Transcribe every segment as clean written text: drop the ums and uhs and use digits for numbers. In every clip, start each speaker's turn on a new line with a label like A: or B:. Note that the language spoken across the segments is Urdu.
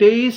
A: 23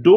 A: 2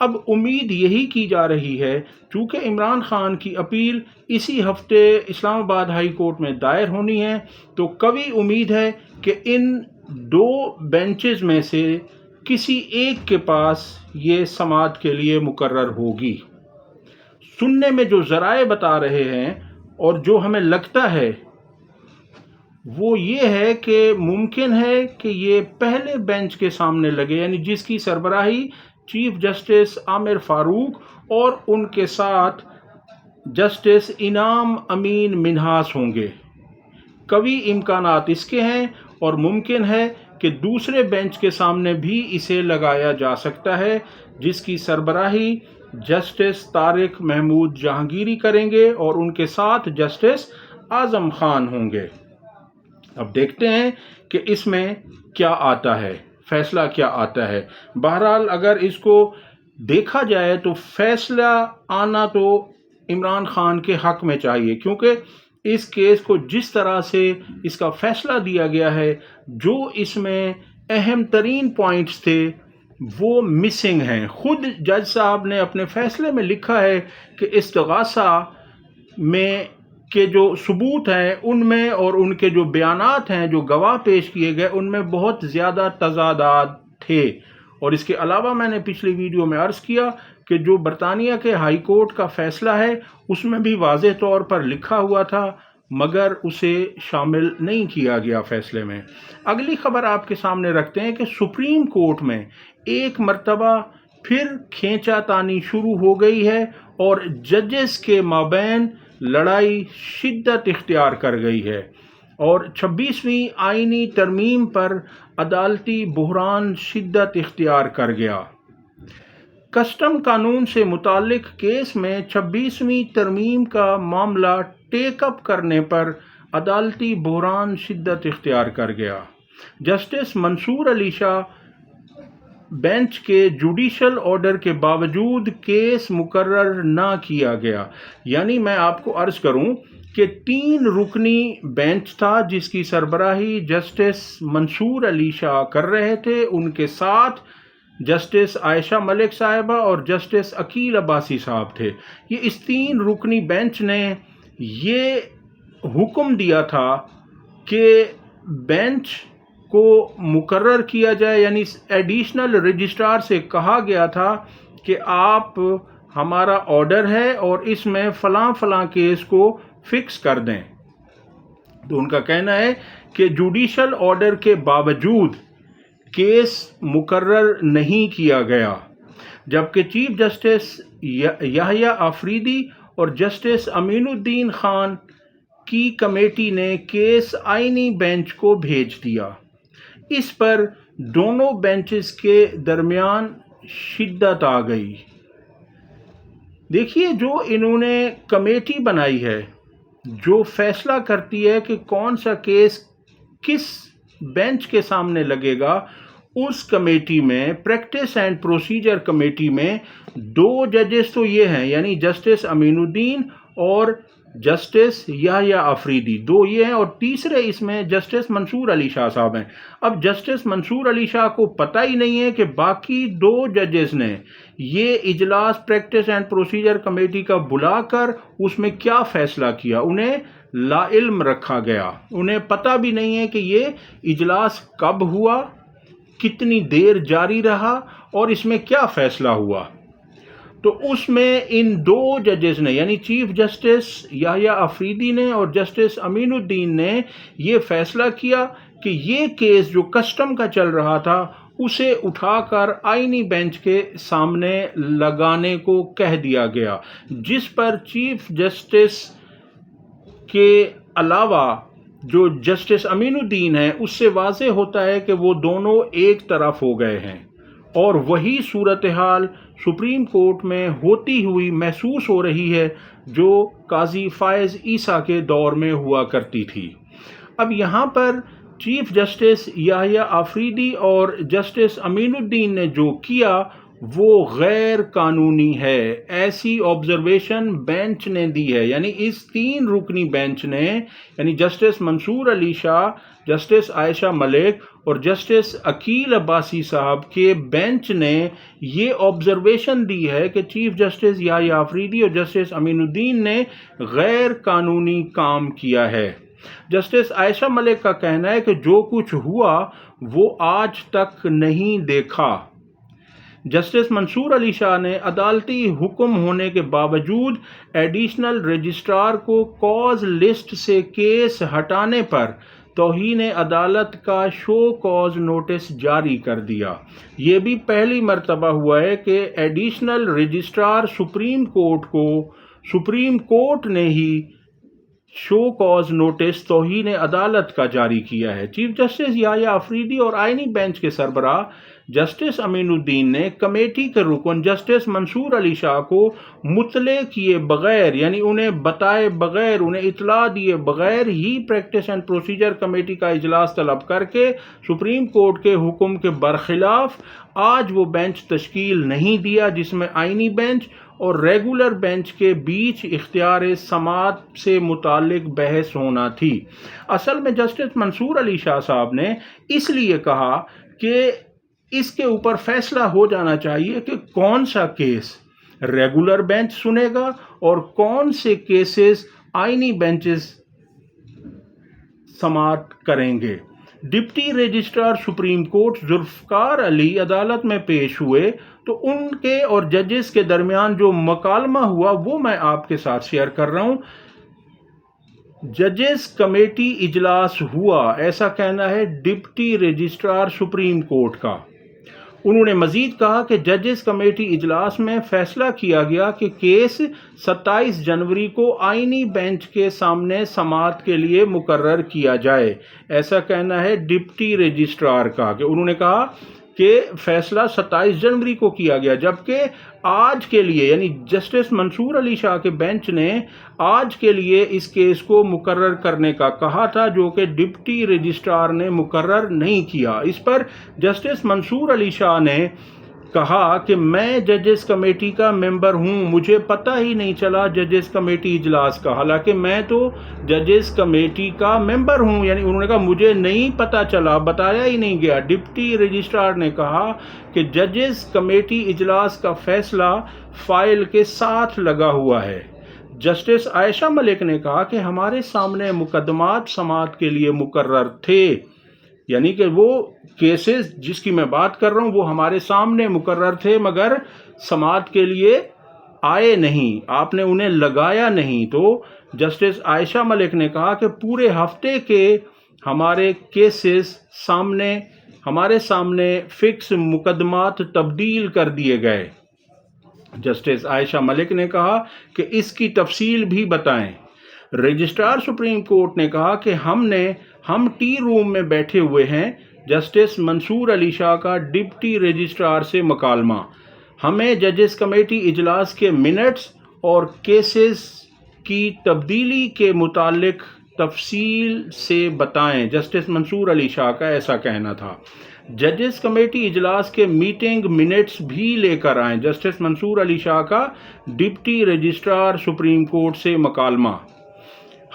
A: اب امید یہی کی جا رہی ہے چونکہ عمران خان کی اپیل اسی ہفتے اسلام آباد ہائی کورٹ میں دائر ہونی ہے، تو قوی امید ہے کہ ان دو بینچز میں سے کسی ایک کے پاس یہ سماعت کے لیے مقرر ہوگی۔ سننے میں جو ذرائع بتا رہے ہیں اور جو ہمیں لگتا ہے وہ یہ ہے کہ ممکن ہے کہ یہ پہلے بینچ کے سامنے لگے، یعنی جس کی سربراہی چیف جسٹس عامر فاروق اور ان کے ساتھ جسٹس انعام امین منہاس ہوں گے۔ قوی امکانات اس کے ہیں اور ممکن ہے کہ دوسرے بینچ کے سامنے بھی اسے لگایا جا سکتا ہے، جس کی سربراہی جسٹس طارق محمود جہانگیری کریں گے اور ان کے ساتھ جسٹس اعظم خان ہوں گے۔ اب دیکھتے ہیں کہ اس میں کیا آتا ہے، فیصلہ کیا آتا ہے۔ بہرحال اگر اس کو دیکھا جائے تو فیصلہ آنا تو عمران خان کے حق میں چاہیے، کیونکہ اس کیس کو جس طرح سے اس کا فیصلہ دیا گیا ہے، جو اس میں اہم ترین پوائنٹس تھے وہ مسنگ ہیں۔ خود جج صاحب نے اپنے فیصلے میں لکھا ہے کہ استغاثہ میں کے جو ثبوت ہیں ان میں اور ان کے جو بیانات ہیں جو گواہ پیش کیے گئے ان میں بہت زیادہ تضادات تھے، اور اس کے علاوہ میں نے پچھلی ویڈیو میں عرض کیا کہ جو برطانیہ کے ہائی کورٹ کا فیصلہ ہے اس میں بھی واضح طور پر لکھا ہوا تھا، مگر اسے شامل نہیں کیا گیا فیصلے میں۔ اگلی خبر آپ کے سامنے رکھتے ہیں کہ سپریم کورٹ میں ایک مرتبہ پھر کھینچا تانی شروع ہو گئی ہے اور ججز کے مابین لڑائی شدت اختیار کر گئی ہے، اور 26ویں آئینی ترمیم پر عدالتی بحران شدت اختیار کر گیا۔ کسٹم قانون سے متعلق کیس میں 26ویں ترمیم کا معاملہ ٹیک اپ کرنے پر عدالتی بحران شدت اختیار کر گیا۔ جسٹس منصور علی شاہ بینچ کے جوڈیشل آرڈر کے باوجود کیس مقرر نہ کیا گیا، یعنی میں آپ کو عرض کروں کہ 3 رکنی بینچ تھا جس کی سربراہی جسٹس منصور علی شاہ کر رہے تھے، ان کے ساتھ جسٹس عائشہ ملک صاحبہ اور جسٹس عقیل عباسی صاحب تھے۔ یہ اس 3 رکنی بینچ نے یہ حکم دیا تھا کہ بینچ کو مقرر کیا جائے، یعنی ایڈیشنل رجسٹرار سے کہا گیا تھا کہ آپ ہمارا آرڈر ہے اور اس میں فلاں فلاں کیس کو فکس کر دیں۔ تو ان کا کہنا ہے کہ جوڈیشل آرڈر کے باوجود کیس مقرر نہیں کیا گیا، جبکہ چیف جسٹس یحییٰ آفریدی اور جسٹس امین الدین خان کی کمیٹی نے کیس آئینی بینچ کو بھیج دیا۔ اس پر دونوں بینچز کے درمیان شدت آ گئی۔ دیکھیے، جو انہوں نے کمیٹی بنائی ہے جو فیصلہ کرتی ہے کہ کون سا کیس کس بینچ کے سامنے لگے گا، اس کمیٹی میں پریکٹس اینڈ پروسیجر کمیٹی میں 2 ججز تو یہ ہیں، یعنی جسٹس امین الدین اور جسٹس یحییٰ آفریدی، 2 یہ ہیں، اور تیسرے اس میں جسٹس منصور علی شاہ صاحب ہیں۔ اب جسٹس منصور علی شاہ کو پتہ ہی نہیں ہے کہ باقی 2 ججز نے یہ اجلاس پریکٹس اینڈ پروسیجر کمیٹی کا بلا کر اس میں کیا فیصلہ کیا، انہیں لا علم رکھا گیا۔ انہیں پتہ بھی نہیں ہے کہ یہ اجلاس کب ہوا، کتنی دیر جاری رہا اور اس میں کیا فیصلہ ہوا۔ تو اس میں ان 2 ججز نے، یعنی چیف جسٹس یحییٰ آفریدی نے اور جسٹس امین الدین نے یہ فیصلہ کیا کہ یہ کیس جو کسٹم کا چل رہا تھا اسے اٹھا کر آئینی بینچ کے سامنے لگانے کو کہہ دیا گیا، جس پر چیف جسٹس کے علاوہ جو جسٹس امین الدین ہے اس سے واضح ہوتا ہے کہ وہ دونوں ایک طرف ہو گئے ہیں، اور وہی صورتحال سپریم کورٹ میں ہوتی ہوئی محسوس ہو رہی ہے جو قاضی فائز عیسیٰ کے دور میں ہوا کرتی تھی۔ اب یہاں پر چیف جسٹس یحییٰ آفریدی اور جسٹس امین الدین نے جو کیا وہ غیر قانونی ہے، ایسی آبزرویشن بینچ نے دی ہے، یعنی اس 3 رکنی بینچ نے، یعنی جسٹس منصور علی شاہ، جسٹس عائشہ ملک اور جسٹس عقیل عباسی صاحب کے بینچ نے یہ آبزرویشن دی ہے کہ چیف جسٹس یحییٰ آفریدی اور جسٹس امین الدین نے غیر قانونی کام کیا ہے۔ جسٹس عائشہ ملک کا کہنا ہے کہ جو کچھ ہوا وہ آج تک نہیں دیکھا۔ جسٹس منصور علی شاہ نے عدالتی حکم ہونے کے باوجود ایڈیشنل رجسٹرار کو کاز لسٹ سے کیس ہٹانے پر توہین عدالت کا شو کاز نوٹس جاری کر دیا۔ یہ بھی پہلی مرتبہ ہوا ہے کہ ایڈیشنل رجسٹرار سپریم کورٹ نے ہی شو کاز نوٹس توہین عدالت کا جاری کیا ہے۔ چیف جسٹس یحییٰ آفریدی اور آئینی بینچ کے سربراہ جسٹس امین الدین نے کمیٹی کے رکن جسٹس منصور علی شاہ کو مطلع کیے بغیر، یعنی انہیں بتائے بغیر، انہیں اطلاع دیے بغیر ہی پریکٹس اینڈ پروسیجر کمیٹی کا اجلاس طلب کر کے سپریم کورٹ کے حکم کے برخلاف آج وہ بینچ تشکیل نہیں دیا جس میں آئینی بینچ اور ریگولر بینچ کے بیچ اختیار سماعت سے متعلق بحث ہونا تھی۔ اصل میں جسٹس منصور علی شاہ صاحب نے اس لیے کہا کہ اس کے اوپر فیصلہ ہو جانا چاہیے کہ کون سا کیس ریگولر بینچ سنے گا اور کون سے کیسز آئینی بینچز سماعت کریں گے۔ Deputy registrar supreme court Zulfiqar Ali عدالت میں پیش ہوئے تو ان کے اور ججز کے درمیان جو مکالمہ ہوا وہ میں آپ کے ساتھ شیئر کر رہا ہوں۔ ججز کمیٹی اجلاس ہوا، ایسا کہنا ہے ڈپٹی رجسٹرار سپریم کورٹ کا۔ انہوں نے مزید کہا کہ ججز کمیٹی اجلاس میں فیصلہ کیا گیا کہ کیس 27 جنوری کو آئینی بینچ کے سامنے سماعت کے لیے مقرر کیا جائے، ایسا کہنا ہے ڈپٹی رجسٹرار کا، کہ انہوں نے کہا کہ فیصلہ 27 جنوری کو کیا گیا، جبکہ آج کے لیے یعنی جسٹس منصور علی شاہ کے بینچ نے آج کے لیے اس کیس کو مقرر کرنے کا کہا تھا، جو کہ ڈپٹی رجسٹرار نے مقرر نہیں کیا۔ اس پر جسٹس منصور علی شاہ نے کہا کہ میں ججز کمیٹی کا ممبر ہوں، مجھے پتہ ہی نہیں چلا ججز کمیٹی اجلاس کا، حالانکہ میں تو ججز کمیٹی کا ممبر ہوں، یعنی انہوں نے کہا مجھے نہیں پتہ چلا، بتایا ہی نہیں گیا۔ ڈپٹی رجسٹرار نے کہا کہ ججز کمیٹی اجلاس کا فیصلہ فائل کے ساتھ لگا ہوا ہے۔ جسٹس عائشہ ملک نے کہا کہ ہمارے سامنے مقدمات سماعت کے لیے مقرر تھے، یعنی کہ وہ کیسز جس کی میں بات کر رہا ہوں وہ ہمارے سامنے مقرر تھے مگر سماعت کے لیے آئے نہیں، آپ نے انہیں لگایا نہیں۔ تو جسٹس عائشہ ملک نے کہا کہ پورے ہفتے کے ہمارے کیسز ہمارے سامنے فکس مقدمات تبدیل کر دیے گئے۔ جسٹس عائشہ ملک نے کہا کہ اس کی تفصیل بھی بتائیں۔ رجسٹرار سپریم کورٹ نے کہا کہ ہم ٹی روم میں بیٹھے ہوئے ہیں۔ جسٹس منصور علی شاہ کا ڈپٹی رجسٹرار سے مکالمہ، ہمیں ججز کمیٹی اجلاس کے منٹس اور کیسز کی تبدیلی کے متعلق تفصیل سے بتائیں۔ جسٹس منصور علی شاہ کا ایسا کہنا تھا۔ ججز کمیٹی اجلاس کے میٹنگ منٹس بھی لے کر آئیں۔ جسٹس منصور علی شاہ کا ڈپٹی رجسٹرار سپریم کورٹ سے مکالمہ،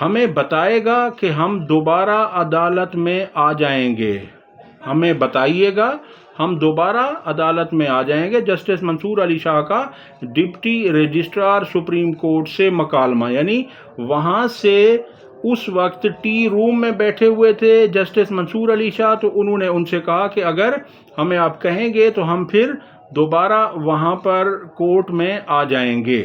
A: ہمیں بتائے گا کہ ہم دوبارہ عدالت میں آ جائیں گے، ہمیں بتائیے گا ہم دوبارہ عدالت میں آ جائیں گے۔ جسٹس منصور علی شاہ کا ڈپٹی رجسٹرار سپریم کورٹ سے مکالمہ، یعنی وہاں سے اس وقت ٹی روم میں بیٹھے ہوئے تھے جسٹس منصور علی شاہ، تو انہوں نے ان سے کہا کہ اگر ہمیں آپ کہیں گے تو ہم پھر دوبارہ وہاں پر کورٹ میں آ جائیں گے۔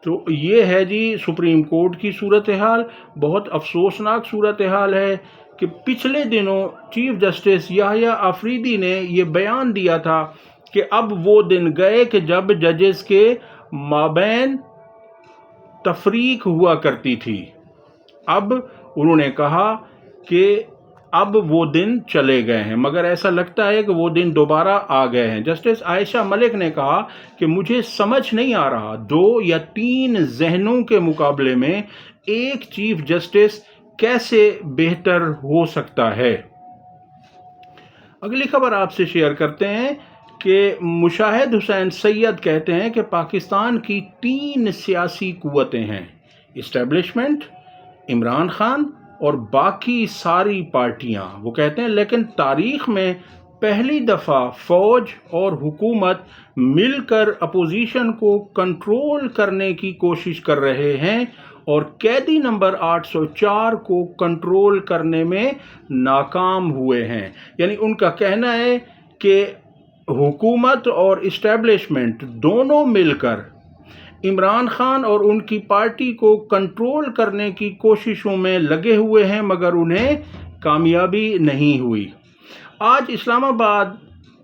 A: تو یہ ہے جی سپریم کورٹ کی صورتحال۔ بہت افسوسناک صورتحال ہے کہ پچھلے دنوں چیف جسٹس یحییٰ آفریدی نے یہ بیان دیا تھا کہ اب وہ دن گئے کہ جب ججز کے مابین تفریق ہوا کرتی تھی۔ اب انہوں نے کہا کہ اب وہ دن چلے گئے ہیں، مگر ایسا لگتا ہے کہ وہ دن دوبارہ آ گئے ہیں۔ جسٹس عائشہ ملک نے کہا کہ مجھے سمجھ نہیں آ رہا 2 یا 3 ذہنوں کے مقابلے میں ایک چیف جسٹس کیسے بہتر ہو سکتا ہے۔ اگلی خبر آپ سے شیئر کرتے ہیں کہ مشاہد حسین سید کہتے ہیں کہ پاکستان کی 3 سیاسی قوتیں ہیں: اسٹیبلشمنٹ، عمران خان اور باقی ساری پارٹیاں، وہ کہتے ہیں لیکن تاریخ میں پہلی دفعہ فوج اور حکومت مل کر اپوزیشن کو کنٹرول کرنے کی کوشش کر رہے ہیں اور قیدی نمبر 804 کو کنٹرول کرنے میں ناکام ہوئے ہیں۔ یعنی ان کا کہنا ہے کہ حکومت اور اسٹیبلشمنٹ دونوں مل کر عمران خان اور ان کی پارٹی کو کنٹرول کرنے کی کوششوں میں لگے ہوئے ہیں، مگر انہیں کامیابی نہیں ہوئی۔ آج اسلام آباد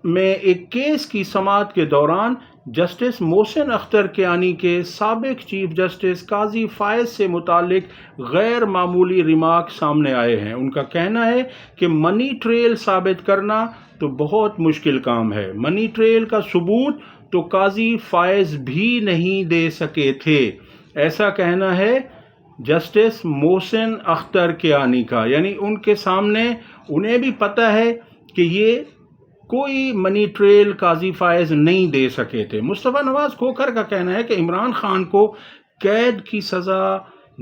A: میں ایک کیس کی سماعت کے دوران جسٹس محسن اختر کیانی کے سابق چیف جسٹس قاضی فائز سے متعلق غیر معمولی ریمارک سامنے آئے ہیں۔ ان کا کہنا ہے کہ منی ٹریل ثابت کرنا تو بہت مشکل کام ہے۔ منی ٹریل کا ثبوت تو قاضی فائز بھی نہیں دے سکے تھے، ایسا کہنا ہے جسٹس محسن اختر کیانی کا۔ یعنی ان کے سامنے انہیں بھی پتہ ہے کہ یہ کوئی منی ٹریل قاضی فائز نہیں دے سکے تھے۔ مصطفیٰ نواز کھوکھر کا کہنا ہے کہ عمران خان کو قید کی سزا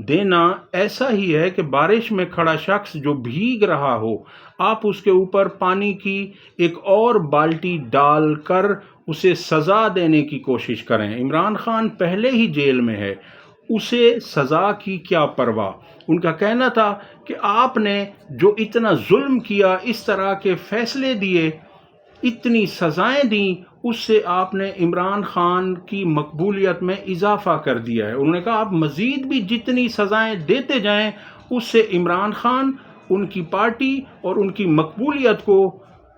A: دینا ایسا ہی ہے کہ بارش میں کھڑا شخص جو بھیگ رہا ہو، آپ اس کے اوپر پانی کی ایک اور بالٹی ڈال کر اسے سزا دینے کی کوشش کریں۔ عمران خان پہلے ہی جیل میں ہے، اسے سزا کی کیا پرواہ۔ ان کا کہنا تھا کہ آپ نے جو اتنا ظلم کیا، اس طرح کے فیصلے دیے، اتنی سزائیں دیں، اس سے آپ نے عمران خان کی مقبولیت میں اضافہ کر دیا ہے۔ انہوں نے کہا آپ مزید بھی جتنی سزائیں دیتے جائیں، اس سے عمران خان، ان کی پارٹی اور ان کی مقبولیت کو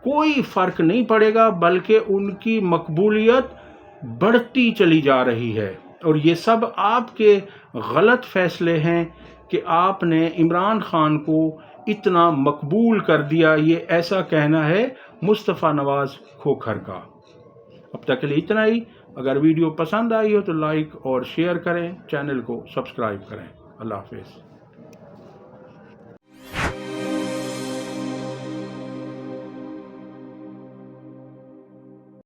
A: کوئی فرق نہیں پڑے گا، بلکہ ان کی مقبولیت بڑھتی چلی جا رہی ہے، اور یہ سب آپ کے غلط فیصلے ہیں کہ آپ نے عمران خان کو اتنا مقبول کر دیا۔ یہ ایسا کہنا ہے مصطفیٰ نواز کھوکھر کا۔ اب تک کے لیے اتنا ہی۔ اگر ویڈیو پسند آئی ہو تو لائک اور شیئر کریں، چینل کو سبسکرائب کریں۔ اللہ حافظ۔